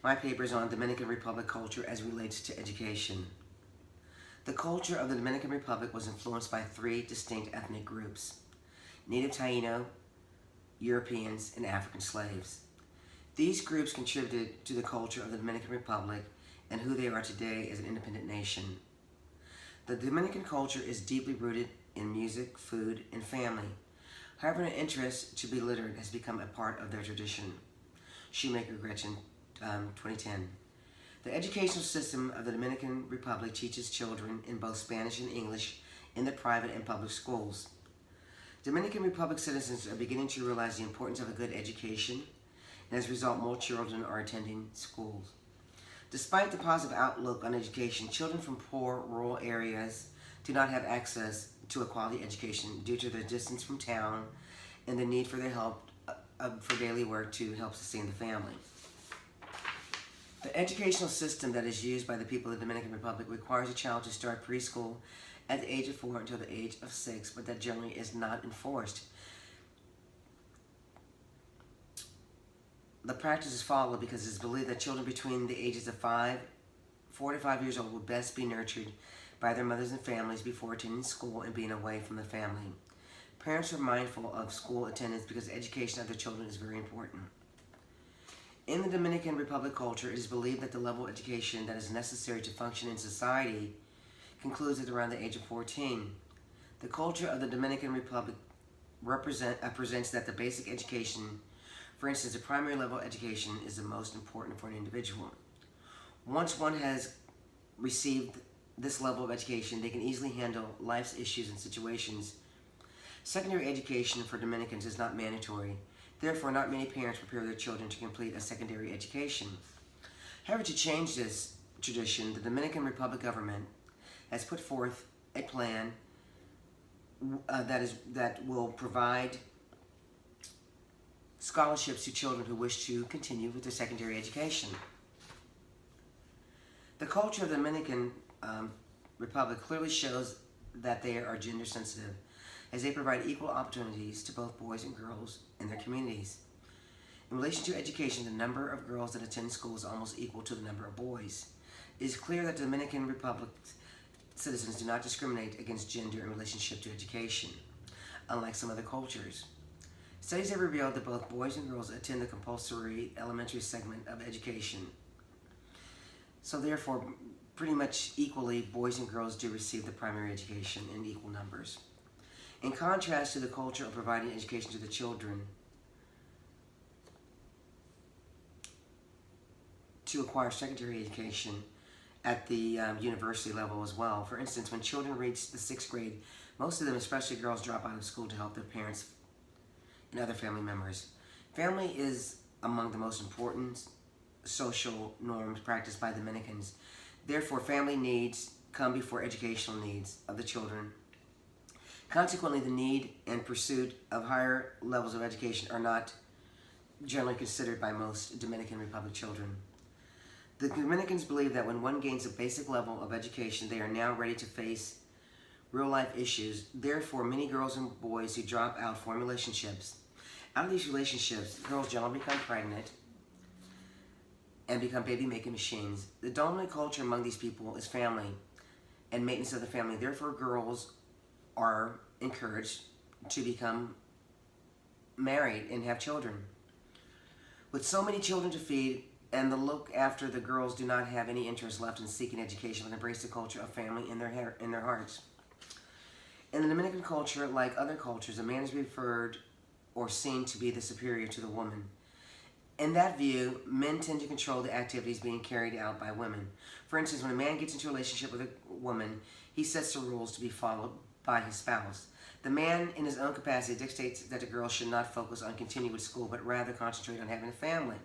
My paper is on Dominican Republic culture as it relates to education. The culture of the Dominican Republic was influenced by three distinct ethnic groups: Native Taino, Europeans, and African slaves. These groups contributed to the culture of the Dominican Republic and who they are today as an independent nation. The Dominican culture is deeply rooted in music, food, and family. However, an interest to be literate has become a part of their tradition. Shoemaker Gretchen, 2010. The educational system of the Dominican Republic teaches children in both Spanish and English in the private and public schools. Dominican Republic citizens are beginning to realize the importance of a good education, and as a result, more children are attending schools. Despite the positive outlook on education, children from poor rural areas do not have access to a quality education due to their distance from town and the need for their help for daily work to help sustain the family. The educational system that is used by the people of the Dominican Republic requires a child to start preschool at the age of 4 until the age of 6, but that generally is not enforced. The practice is followed because it is believed that children between the ages of 4 to 5 years old will best be nurtured by their mothers and families before attending school and being away from the family. Parents are mindful of school attendance because the education of their children is very important. In the Dominican Republic culture, it is believed that the level of education that is necessary to function in society concludes at around the age of 14. The culture of the Dominican Republic presents that the basic education, for instance, the primary level education, is the most important for an individual. Once one has received this level of education, they can easily handle life's issues and situations. Secondary education for Dominicans is not mandatory. Therefore, not many parents prepare their children to complete a secondary education. However, to change this tradition, the Dominican Republic government has put forth a plan that will provide scholarships to children who wish to continue with their secondary education. The culture of the Dominican Republic clearly shows that they are gender sensitive, as they provide equal opportunities to both boys and girls in their communities. In relation to education, the number of girls that attend school is almost equal to the number of boys. It is clear that the Dominican Republic citizens do not discriminate against gender in relationship to education, unlike some other cultures. Studies have revealed that both boys and girls attend the compulsory elementary segment of education. So therefore, pretty much equally, boys and girls do receive the primary education in equal numbers. In contrast to the culture of providing education to the children to acquire secondary education at the university level as well. For instance, when children reach the 6th grade, most of them, especially girls, drop out of school to help their parents and other family members. Family is among the most important social norms practiced by Dominicans. Therefore, family needs come before educational needs of the children. Consequently, the need and pursuit of higher levels of education are not generally considered by most Dominican Republic children. The Dominicans believe that when one gains a basic level of education, they are now ready to face real-life issues. Therefore, many girls and boys who drop out form relationships. Out of these relationships, girls generally become pregnant and become baby-making machines. The dominant culture among these people is family and maintenance of the family. Therefore, girls are encouraged to become married and have children. With so many children to feed and the look after, the girls do not have any interest left in seeking education but embrace the culture of family in their hearts. In the Dominican culture, like other cultures, a man is referred or seen to be the superior to the woman. In that view, men tend to control the activities being carried out by women. For instance, when a man gets into a relationship with a woman, he sets the rules to be followed by his spouse. The man, in his own capacity, dictates that the girl should not focus on continuing with school, but rather concentrate on having a family.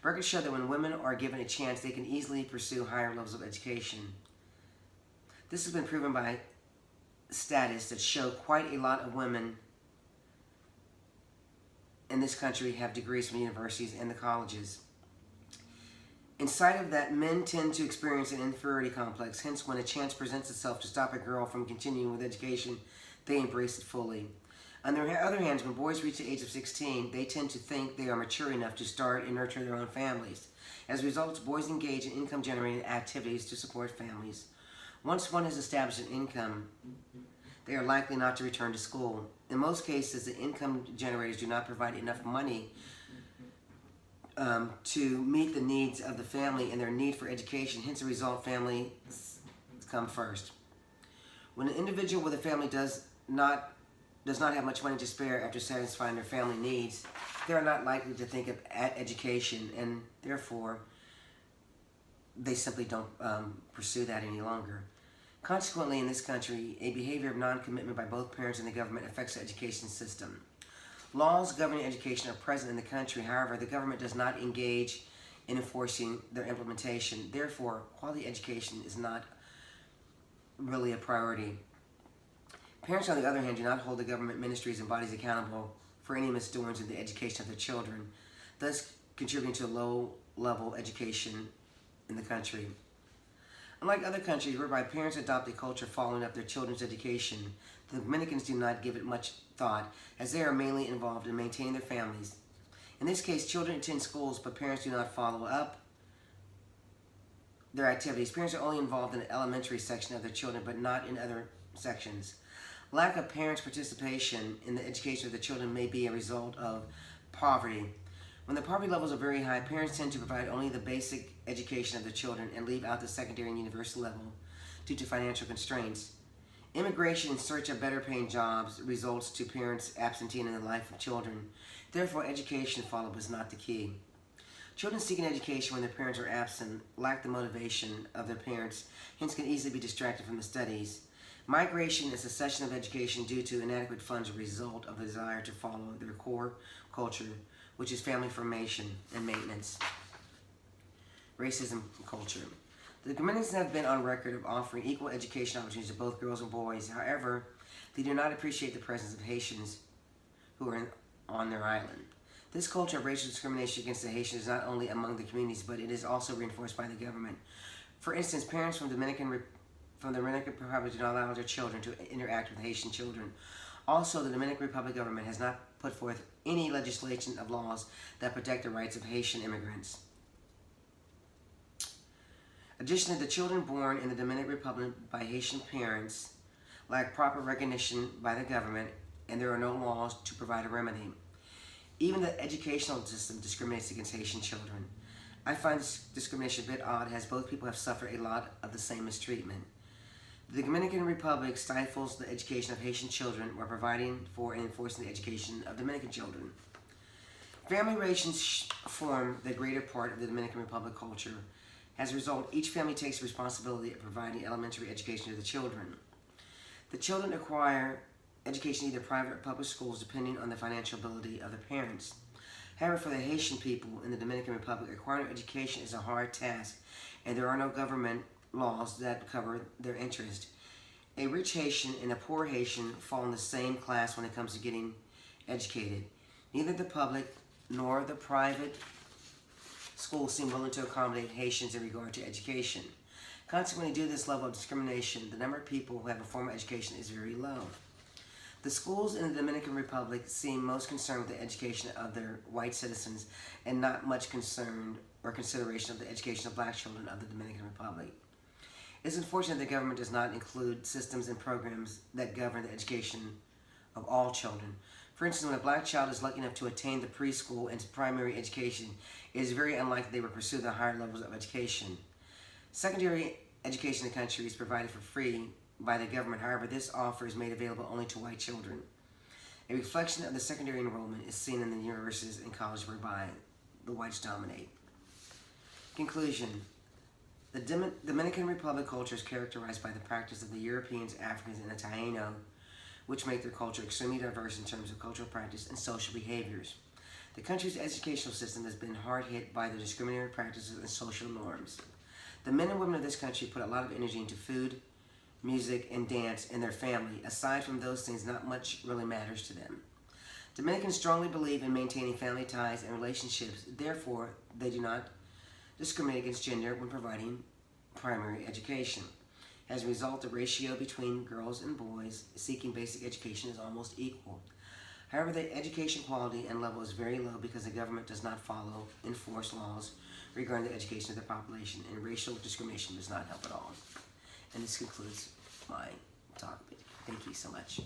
Records show that when women are given a chance, they can easily pursue higher levels of education. This has been proven by stats that show quite a lot of women in this country have degrees from universities and the colleges. In sight of that, men tend to experience an inferiority complex. Hence, when a chance presents itself to stop a girl from continuing with education, they embrace it fully. On the other hand, when boys reach the age of 16, they tend to think they are mature enough to start and nurture their own families. As a result, boys engage in income-generating activities to support families. Once one has established an income, they are likely not to return to school. In most cases, the income generators do not provide enough money to meet the needs of the family and their need for education. Hence, the result, families come first. When an individual with a family does not have much money to spare after satisfying their family needs, they are not likely to think of education, and therefore they simply don't pursue that any longer. Consequently, in this country, a behavior of non-commitment by both parents and the government affects the education system. Laws governing education are present in the country. However, the government does not engage in enforcing their implementation. Therefore, quality education is not really a priority. Parents, on the other hand, do not hold the government ministries and bodies accountable for any misdoings in the education of their children, thus contributing to a low-level education in the country. Unlike other countries whereby parents adopt a culture following up their children's education, the Dominicans do not give it much thought, as they are mainly involved in maintaining their families. In this case, children attend schools, but parents do not follow up their activities. Parents are only involved in the elementary section of their children, but not in other sections. Lack of parents' participation in the education of the children may be a result of poverty. When the poverty levels are very high, parents tend to provide only the basic education of the children and leave out the secondary and university level due to financial constraints. Immigration in search of better paying jobs results to parents absenteeing in the life of children. Therefore, education follow-up is not the key. Children seeking education when their parents are absent lack the motivation of their parents, hence can easily be distracted from the studies. Migration is a cessation of education due to inadequate funds, a result of the desire to follow their core culture, which is family formation and maintenance. Racism culture. The Dominicans have been on record of offering equal education opportunities to both girls and boys. However, they do not appreciate the presence of Haitians who are on their island. This culture of racial discrimination against the Haitians is not only among the communities, but it is also reinforced by the government. For instance, parents from the Dominican Republic do not allow their children to interact with Haitian children. Also, the Dominican Republic government has not put forth any legislation of laws that protect the rights of Haitian immigrants. Additionally, the children born in the Dominican Republic by Haitian parents lack proper recognition by the government, and there are no laws to provide a remedy. Even the educational system discriminates against Haitian children. I find this discrimination a bit odd, as both people have suffered a lot of the same mistreatment. The Dominican Republic stifles the education of Haitian children while providing for and enforcing the education of Dominican children. Family relations form the greater part of the Dominican Republic culture. As a result, each family takes responsibility of providing elementary education to the children. The children acquire education in either private or public schools depending on the financial ability of their parents. However, for the Haitian people in the Dominican Republic, acquiring education is a hard task, and there are no government laws that cover their interest. A rich Haitian and a poor Haitian fall in the same class when it comes to getting educated. Neither the public nor the private schools seem willing to accommodate Haitians in regard to education. Consequently, due to this level of discrimination, the number of people who have a formal education is very low. The schools in the Dominican Republic seem most concerned with the education of their white citizens and not much concern or consideration of the education of black children of the Dominican Republic. It's unfortunate the government does not include systems and programs that govern the education of all children. For instance, when a black child is lucky enough to attain the preschool and primary education, it is very unlikely they will pursue the higher levels of education. Secondary education in the country is provided for free by the government. However, this offer is made available only to white children. A reflection of the secondary enrollment is seen in the universities and colleges whereby the whites dominate. Conclusion. The Dominican Republic culture is characterized by the practice of the Europeans, Africans, and the Taino, which make their culture extremely diverse in terms of cultural practice and social behaviors. The country's educational system has been hard hit by the discriminatory practices and social norms. The men and women of this country put a lot of energy into food, music, and dance in their family. Aside from those things, not much really matters to them. Dominicans strongly believe in maintaining family ties and relationships. Therefore, they do not discriminate against gender when providing primary education. As a result, the ratio between girls and boys seeking basic education is almost equal. However, the education quality and level is very low because the government does not enforce laws regarding the education of the population, and racial discrimination does not help at all. And this concludes my talk. Thank you so much.